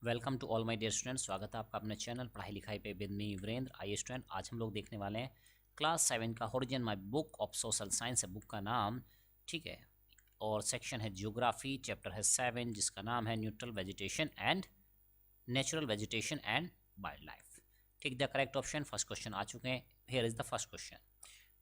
Welcome to all my dear student. स्वागत है आपका अपने चैनल पढ़ाई लिखाई पे विद मी वीरेंद्र। आइए स्टूडेंट, आज हम लोग देखने वाले हैं क्लास 7 का horizon my book of social science है बुक का नाम, ठीक है। और सेक्शन है ज्योग्राफी, चैप्टर है 7 जिसका नाम है neutral vegetation and natural vegetation and wildlife. ठीक, the correct option first question आ चुके हैं। Here is the first question,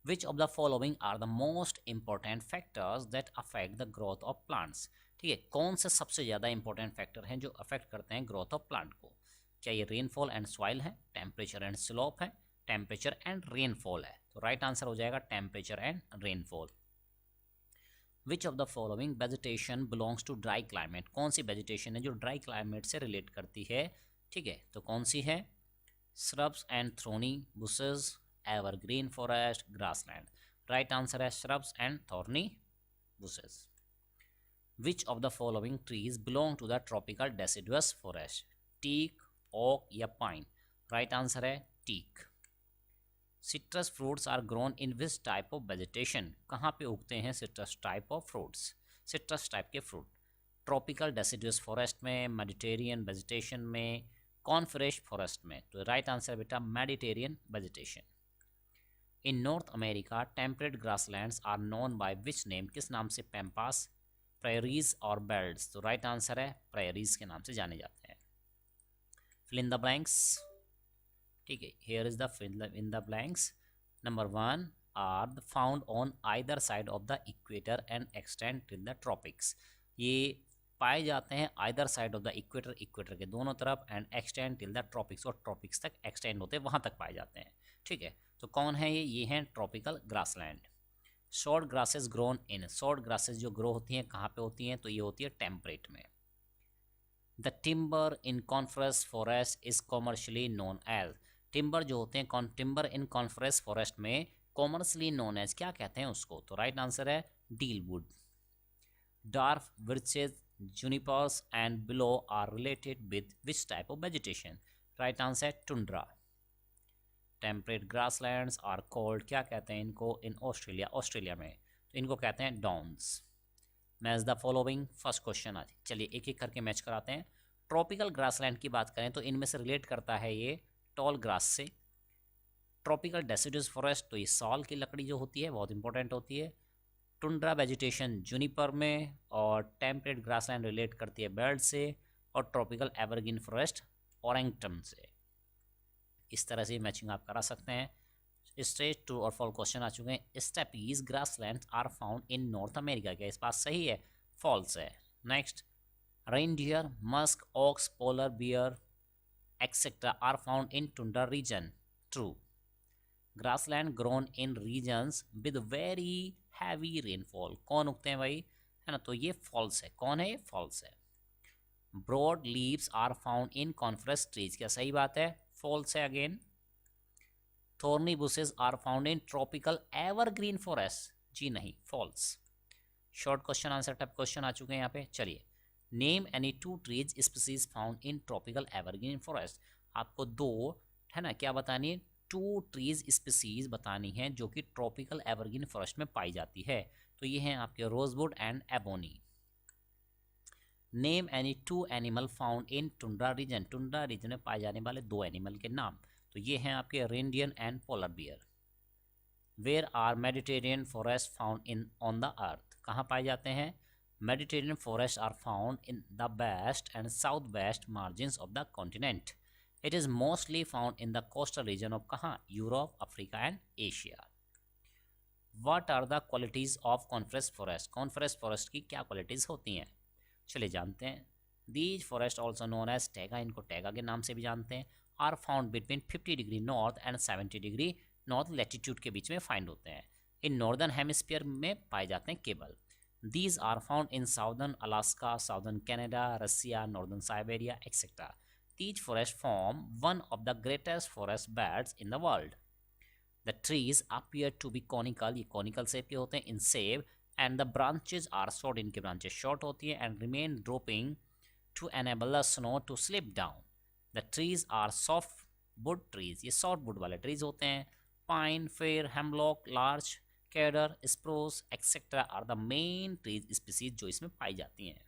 which of the following are the most important factors that affect the growth of plants. ठीक है, कौन से सबसे ज़्यादा इंपॉर्टेंट फैक्टर हैं जो अफेक्ट करते हैं ग्रोथ ऑफ प्लांट को। क्या ये रेनफॉल एंड सॉइल है, टेम्परेचर एंड स्लोप है, टेम्परेचर एंड रेनफॉल है? तो राइट आंसर हो जाएगा temperature and rainfall. Which of the following vegetation belongs to dry climate, कौन सी वेजिटेशन है जो ड्राई क्लाइमेट से रिलेट करती है? ठीक है, तो कौन सी है? shrubs and thorny bushes, evergreen forest, grassland। Right answer है shrubs and thorny bushes। which of the following trees belong to the tropical deciduous forest? teak, oak या pine? राइट आंसर है teak। citrus fruits are grown in which type of vegetation, कहाँ पे उगते हैं citrus type of fruits, citrus type के fruit? Tropical deciduous forest में, Mediterranean vegetation में, coniferous forest में? तो राइट आंसर बेटा Mediterranean vegetation. In North America temperate grasslands are known by which name, किस नाम से पैम्पास, प्रेरीज और बेल्ट्स? तो राइट आंसर है प्रेरीज के नाम से जाने जाते हैं। Fill in the blanks. ठीक है, here is the fill in the blanks. Number 1 are found on either side of the equator and extend till the tropics. ये पाए जाते हैं either side of the equator, equator के दोनों तरफ, and extend till the tropics, और tropics तक extend होते हैं, वहाँ तक पाए जाते हैं। ठीक है, तो कौन है ये हैं tropical grassland. Short grasses grown in, short grasses जो ग्रो होती हैं कहाँ पे होती हैं? तो ये होती है टेम्परेट में। The timber in coniferous forest is commercially known as, timber जो होते हैं टिम्बर इन कॉन्फ्रेस फॉरेस्ट में कॉमर्शियली नोन एज क्या कहते हैं उसको? तो राइट आंसर है deal wood. Dark birches, junipers and willow are related with which type of vegetation? Right answer tundra। Temperate grasslands are called, क्या कहते हैं इनको इन ऑस्ट्रेलिया, ऑस्ट्रेलिया में तो इनको कहते हैं downs. Match the following, first question आज चलिए एक एक करके मैच कराते हैं। ट्रॉपिकल ग्रासलैंड की बात करें तो इनमें से रिलेट करता है ये टॉल ग्रास से। ट्रॉपिकल डेसिडुअस फॉरेस्ट तो ये साल की लकड़ी जो होती है बहुत इंपॉर्टेंट होती है। टुंड्रा वेजिटेशन जूनिपर में, और टेम्परेट ग्रासलैंड रिलेट करती है बर्ड से, और ट्रॉपिकल एवरग्रीन फॉरेस्ट ओरेंगटन से। इस तरह से मैचिंग आप करा सकते हैं। स्ट्रेट ट्रू और फॉल क्वेश्चन आ चुके हैं। Steppes grassland are found in North America, क्या इस बात सही है? फॉल्स है। Next, reindeer, musk, ox, polar bear etcetera are found in tundra region. True. Grassland grown in regions with very heavy rainfall, कौन उगते हैं भाई? है ना, तो ये फॉल्स है। कौन है ये? फॉल्स है। Broad leaves are found in coniferous trees, क्या सही बात है? फॉल्स है again. Thorny bushes are found in tropical evergreen forest, जी नहीं, false. Short question answer type question आ चुके हैं यहाँ पे। चलिए, name any two trees species found in tropical evergreen forest. आपको दो, है ना, क्या बतानी है? टू ट्रीज स्पीसीज बतानी है जो कि ट्रॉपिकल एवरग्रीन फॉरेस्ट में पाई जाती है। तो ये हैं आपके rosewood and ebony. Name any to animal found in tundra reason, tundra region में पाए जाने वाले दो एनिमल के नाम। तो ये हैं आपके reindeer and polar bear. Where are Mediterranean forest found in on the earth, कहाँ पाए जाते हैं? Mediterranean forest are found in the west and south west margins of the continent. It is mostly found in the coastal region of कहाँ? Europe, Africa and Asia. What are the qualities of coniferous forest, coniferous forest की क्या qualities होती हैं? चलिए जानते हैं। These forest also known as taiga, इनको taiga के नाम से भी जानते हैं। Are found between 50 degree north and 70 degree north latitude के बीच में फाइंड होते हैं। इन नॉर्दर्न हेमिस्फीयर में पाए जाते हैं केवल। These are found in southern Alaska, southern Canada, Russia, northern Siberia etcetera. These forest form one of the greatest forest beds in the world. The trees appear to be conical, ये conical shape के होते हैं in shape, and the branches are short, इनके branches short होती है, and remain dropping to enable the snow to slip down. The trees are soft wood trees, ये soft wood वाले trees होते हैं। Pine, fir, hemlock, larch, cedar, spruce etcetera are the main trees species जो इसमें पाई जाती हैं।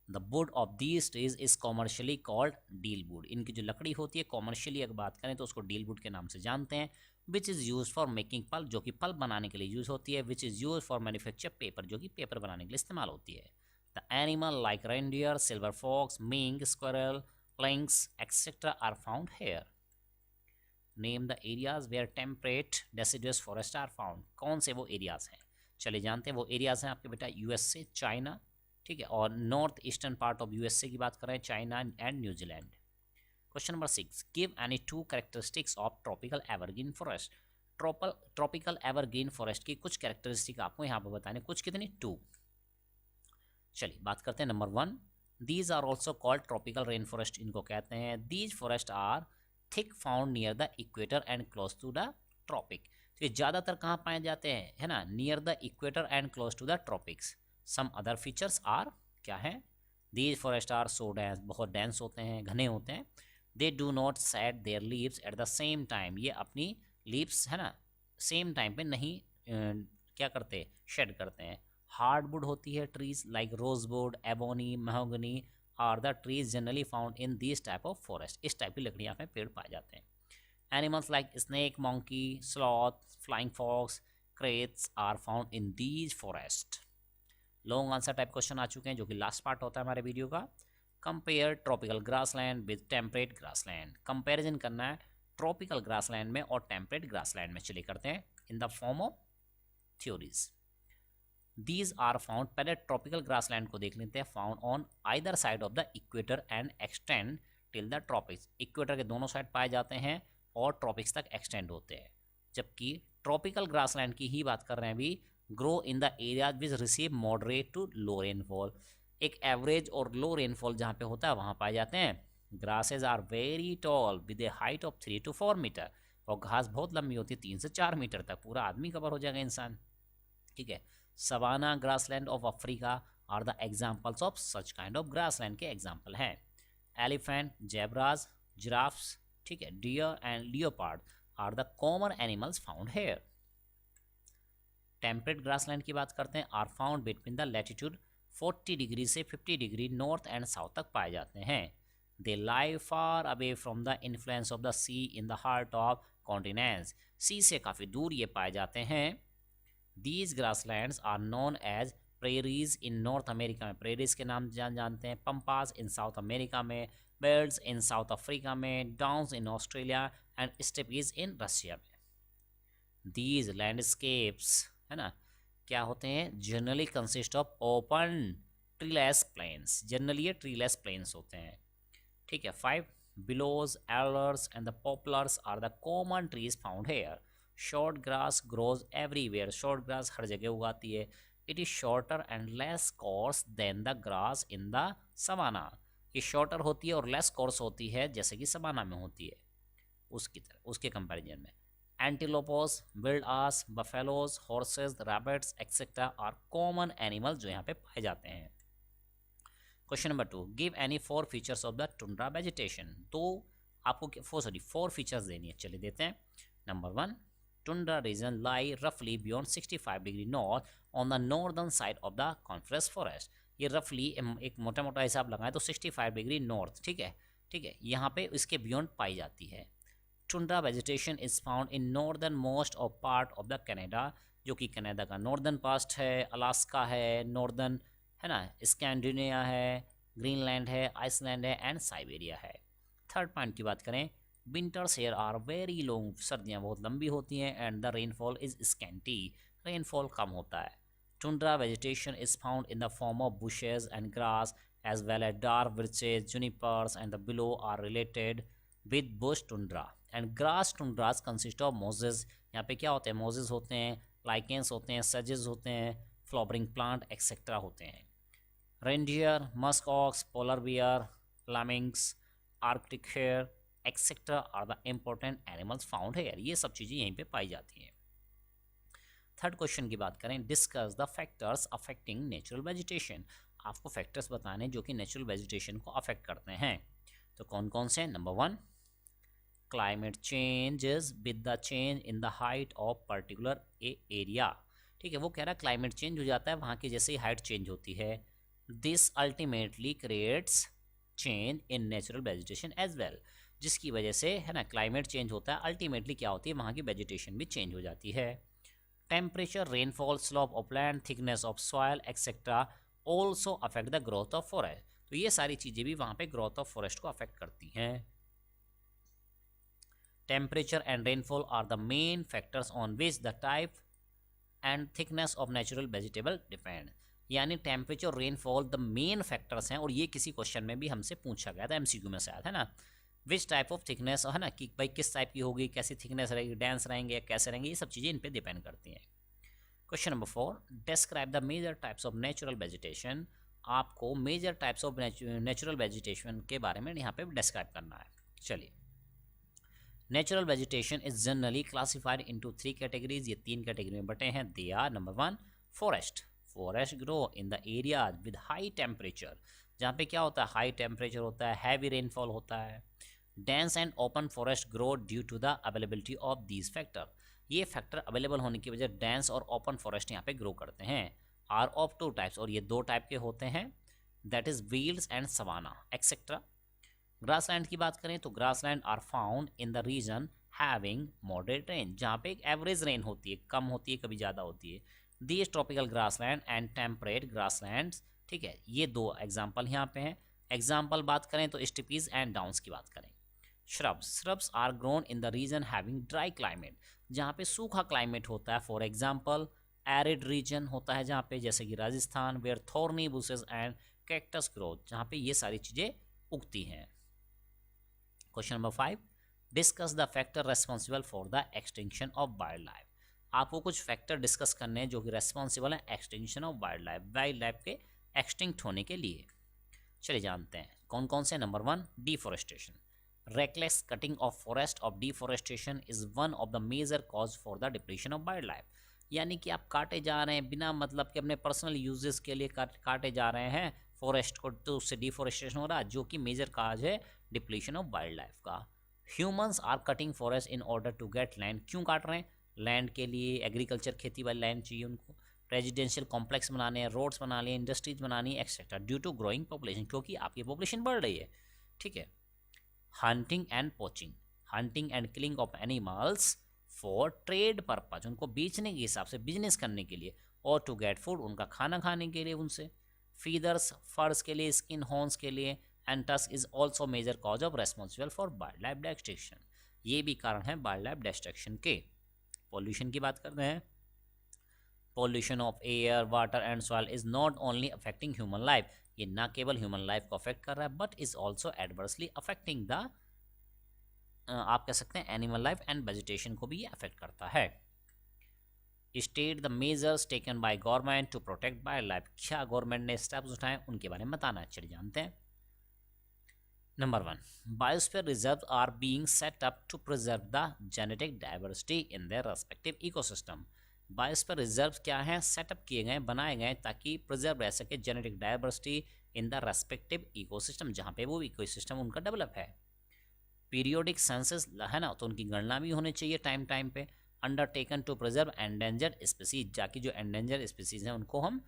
The wood of these trees is commercially called deal wood. इनकी जो लकड़ी होती है कॉमर्शियली अगर बात करें तो उसको डील वुड के नाम से जानते हैं। Which is use for making pulp, जो कि पल्प बनाने के लिए यूज होती है। Which is use for manufacture paper, जो कि पेपर बनाने के लिए इस्तेमाल होती है। The animal like reindeer, silver fox, mink, squirrel, lynx, etc. are found here. Name the areas where temperate deciduous forest are found. कौन से वो एरियाज हैं? चलिए जानते हैं वो एरियाज हैं आपके बेटा यूएसए, चाइना, ठीक है, और north eastern part of USA की बात कर रहे हैं, China and New Zealand. Question number 6, give any two characteristics of tropical evergreen forest. Tropical evergreen forest की कुछ कैरेक्टरिस्टिक आपको यहाँ पर बताने, कुछ कितनी, 2। चलिए बात करते हैं number 1, these are also called tropical rain forest, इनको कहते हैं। These forest are thick found near the equator and close to the tropic. तो ये ज़्यादातर कहाँ पाए जाते हैं, है ना, near the equator and close to the tropics. Some other features are, क्या है, these forest are so dense, बहुत डेंस होते हैं, घने होते हैं। They do not set their leaves at the same time, ये अपनी लीव्स, है ना, सेम टाइम पे नहीं क्या करते, शेड करते हैं। हार्डवुड होती है trees like rosewood, ebony, mahogany are the trees generally found in this type of forest. इस टाइप की लकड़ियाँ में पेड़ पाए जाते हैं। Animals like snake, monkey, sloth, flying fox, kraits are found in these forest. Long answer type question आ चुके हैं जो कि लास्ट पार्ट होता है हमारे वीडियो का। Compare tropical grassland with temperate grassland, comparison करना है ट्रॉपिकल ग्रासलैंड में और टेम्परेट ग्रासलैंड में। चलिए करते हैं इन the form of theories. These are found, पहले ट्रॉपिकल ग्रासलैंड को देख लेते हैं। Found on either side of the equator and extend till the tropics, equator के दोनों साइड पाए जाते हैं और ट्रॉपिक्स तक एक्सटेंड होते हैं। जबकि ट्रॉपिकल ग्रासलैंड की ही बात कर रहे हैं अभी, grow in the areas which receive moderate to low rainfall, एक एवरेज और लो रेनफॉल जहाँ पे होता है वहाँ पाए जाते हैं। Grasses are very tall with a height of 3 to 4 metre, और घास बहुत लंबी होती है, 3 से 4 मीटर तक, पूरा आदमी कवर हो जाएगा इंसान, ठीक है। Savanna grassland of Africa are the examples of such kind of grassland के एग्जाम्पल हैं। एलिफेंट, जेब्रास, जिराफ्स, ठीक है, deer and leopard are the common animals found here. Temperate grassland की बात करते हैं, are found between the latitude 40 degree से 50 degree north and south तक पाए जाते हैं। They lie far away from the influence of the sea in the heart of continents, sea से काफ़ी दूर ये पाए जाते हैं। These grasslands are known as prairies in North America में prairies के नाम जानते हैं, pampas in South America में, belts in South Africa में, downs in Australia and steppes in Russia में। These landscapes, है ना, क्या होते हैं, generally consist of open treeless plains, generally ये treeless plains होते हैं, ठीक है। 5, willows, alders and the poplars are the common trees found here. Short grass grows everywhere, short grass हर जगह उगाती है। It is shorter and less coarse than the grass in the savanna, ये shorter होती है और लेस कोर्स होती है जैसे कि सवाना में होती है उसकी तरह, उसके कंपैरिजन में। Antelopes, wild ass, buffaloes, horses, rabbits etcetera are common animal जो यहाँ पे पाए जाते हैं। Question number 2, give any 4 features of the tundra vegetation. तो आपको 4 फीचर्स देनी है, चलिए देते हैं। Number 1, Tundra region lie roughly beyond 65 degree north on the northern side of the coniferous forest. ये रफली एक मोटा मोटा हिसाब लगाएं तो 65 डिग्री नॉर्थ, ठीक है, ठीक है, यहाँ पे इसके बियॉन्ड पाई जाती है। Tundra vegetation is found in northern most of part of the Canada, जो कि कनाडा का नॉर्दर्न पार्ट है, अलास्का है, नॉर्दर्न, है ना, स्कैंडिनेविया है, ग्रीनलैंड है, आइसलैंड है एंड साइबेरिया है। थर्ड पॉइंट की बात करें, winters here are very long, सर्दियाँ बहुत लंबी होती हैं, and the rainfall is scanty, rainfall कम होता है। Tundra vegetation is found in the form of bushes and grass as well as dark birches, junipers and the below are related with bush tundra and grass tundras consist of mosses। यहाँ पे क्या होते हैं, Moses होते हैं, lichens होते हैं, सजेस होते हैं, फ्लावरिंग प्लांट एक्सेट्रा होते हैं। Reindeer, musk ox, polar bear, lemmings, Arctic hare etcetera are the important animals found here, ये सब चीज़ें यहीं पे पाई जाती हैं। थर्ड क्वेश्चन की बात करें, discuss the factors affecting natural vegetation. आपको फैक्टर्स बताने जो कि नेचुरल वेजिटेशन को अफेक्ट करते हैं, तो कौन कौन से। Number 1, climate changes with the change in the height of particular area, ठीक है, वो कह रहा है क्लाइमेट चेंज हो जाता है वहाँ की जैसे ही हाइट चेंज होती है। This ultimately creates change in natural vegetation as well, जिसकी वजह से है ना क्लाइमेट चेंज होता है, अल्टीमेटली क्या होती है वहाँ की वेजिटेशन भी चेंज हो जाती है। Temperature, rainfall, slope of land, thickness of soil etcetera also affect the growth of forest. तो ये सारी चीज़ें भी वहाँ पे ग्रोथ ऑफ फॉरेस्ट को अफेक्ट करती हैं। Temperature and rainfall are the main factors on which the type and thickness of natural vegetable depend. यानी temperature, rainfall the main factors हैं, और ये किसी क्वेश्चन में भी हमसे पूछा गया था, एमसीक्यू में से आया था ना। विच टाइप ऑफ थिकनेस है ना, कि भाई किस टाइप की होगी, कैसी थिकनेस रहेगी, डेंस रहेंगे या कैसे रहेंगे, ये सब चीज़ें इन पे डिपेंड करती हैं। Question number 4, describe the major types of natural vegetation. आपको major types of natural vegetation के बारे में यहाँ पे डिस्क्राइब करना है। चलिए, natural vegetation is generally classified into 3 categories. ये 3 कैटेगरी में बटे हैं। They are number 1 forest. Forest grow in the areas with high temperature, जहाँ पे क्या होता है हाई टेम्परेचर होता है, हैवी रेनफॉल होता है। Dense and open forest grow due to the availability of these factor. ये फैक्टर अवेलेबल होने की वजह डेंस और ओपन फॉरेस्ट यहाँ पे ग्रो करते हैं। आर ऑफ 2 टाइप्स, और ये 2 टाइप के होते हैं, that is velds and savanna etcetera. Grassland की बात करें तो grassland are found in the region having moderate rain, जहाँ पे एक एवरेज रेन होती है, कम होती है कभी ज़्यादा होती है। These tropical grassland and temperate grasslands, ठीक है, ये 2 एग्जाम्पल यहाँ पे हैं। एग्जाम्पल बात करें तो स्टिपीज एंड डाउन्स की बात करें। Shrubs are grown in the region having dry climate, जहाँ पे सूखा क्लाइमेट होता है। फॉर एग्जाम्पल एरिड रीजन होता है जहाँ पे, जैसे कि Rajasthan, where thorny bushes and cactus growth, जहाँ पे ये सारी चीज़ें उगती हैं। Question number 5, discuss the factor responsible for the extinction of wild life. आपको कुछ फैक्टर डिस्कस करने हैं जो कि रेस्पॉन्सिबल है एक्सटिंक्शन ऑफ वाइल्ड लाइफ के एक्सटिंक्ट होने के लिए। चलिए जानते हैं कौन कौन से। Number 1, deforestation. Reckless cutting of forest of deforestation is one of the major cause for the depletion of wild life. यानी कि आप काटे जा रहे हैं बिना मतलब के, अपने पर्सनल यूजेस के लिए काटे जा रहे हैं फॉरेस्ट को, तो उससे डिफॉरेस्टेशन हो रहा है, जो कि मेजर काज है डिप्लीशन ऑफ वाइल्ड लाइफ का। Humans are cutting forest in order to get land. क्यों काट रहे हैं? लैंड के लिए, एग्रीकल्चर खेती वाली लैंड चाहिए उनको, रेजिडेंशियल कॉम्प्लेक्स बनाने हैं, रोड्स बनाने हैं, इंडस्ट्रीज बनानी है etcetera, due to growing population, क्योंकि आपकी पॉपुलेशन बढ़ रही है। ठीक है। Hunting and poaching, hunting and killing of animals for trade purpose, उनको बेचने के हिसाब से, बिजनेस करने के लिए, और टू गेट फूड, उनका खाना खाने के लिए उनसे। फीदर्स, फर्स के लिए, स्किन, हॉर्न्स के लिए, and tusk is also major cause of responsible for wild life destruction. ये भी कारण है वाइल्ड लाइफ डिस्ट्रक्शन के। पॉल्यूशन की बात करते हैं। Pollution of air, water and soil is not only affecting human life, ये ना केवल ह्यूमन लाइफ को अफेक्ट कर रहा है, but is also adversely affecting the, आप कह सकते हैं एनिमल लाइफ एंड वेजिटेशन को भी ये अफेक्ट करता है। State the measures taken by government to protect wild life, क्या गवर्नमेंट ने स्टेप्स उठाए उनके बारे में बताना। चलिए जानते हैं। Number 1, biosphere reserve are being set up to preserve the genetic diversity in their respective ecosystem. Biosphere reserve क्या है? सेटअप किए गए, बनाए गए ताकि प्रिजर्व रह सके genetic diversity in the respective ecosystem, जहाँ पे वो इकोसिस्टम उनका डेवलप है। पीरियोडिक सेंसस है ना, तो उनकी गणना भी होनी चाहिए टाइम टाइम पे। Undertaken to preserve endangered species, जाकि जो एंडेंजर्ड स्पीसीज हैं उनको हम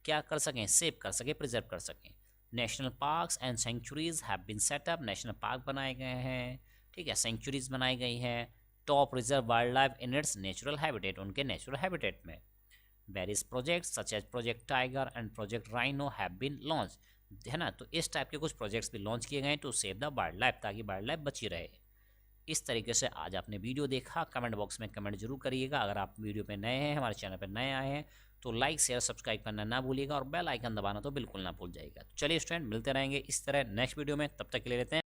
क्या कर सकें, सेव कर सकें, प्रिजर्व कर सकें। National parks and sanctuaries have been set up, national park बनाए गए हैं, ठीक है, सेंचुरीज बनाई गई हैं। Top reserve wild life in its natural habitat, उनके नेचुरल हैबिटेट में। Various projects such as project tiger and project rhino have been launch, है ना, तो इस टाइप के कुछ प्रोजेक्ट्स भी लॉन्च किए गए to save the wild life, ताकि वाइल्ड लाइफ बची रहे। इस तरीके से आज आपने वीडियो देखा। कमेंट बॉक्स में कमेंट जरूर करिएगा। अगर आप वीडियो पे नए हैं, हमारे चैनल पे नए आए हैं, तो लाइक शेयर सब्सक्राइब करना ना भूलिएगा, और बेल आइकन दबाना तो बिल्कुल ना भूल जाइएगा। तो चलिए स्टूडेंट, मिलते रहेंगे इस तरह नेक्स्ट वीडियो में, तब तक के लिए लेते हैं।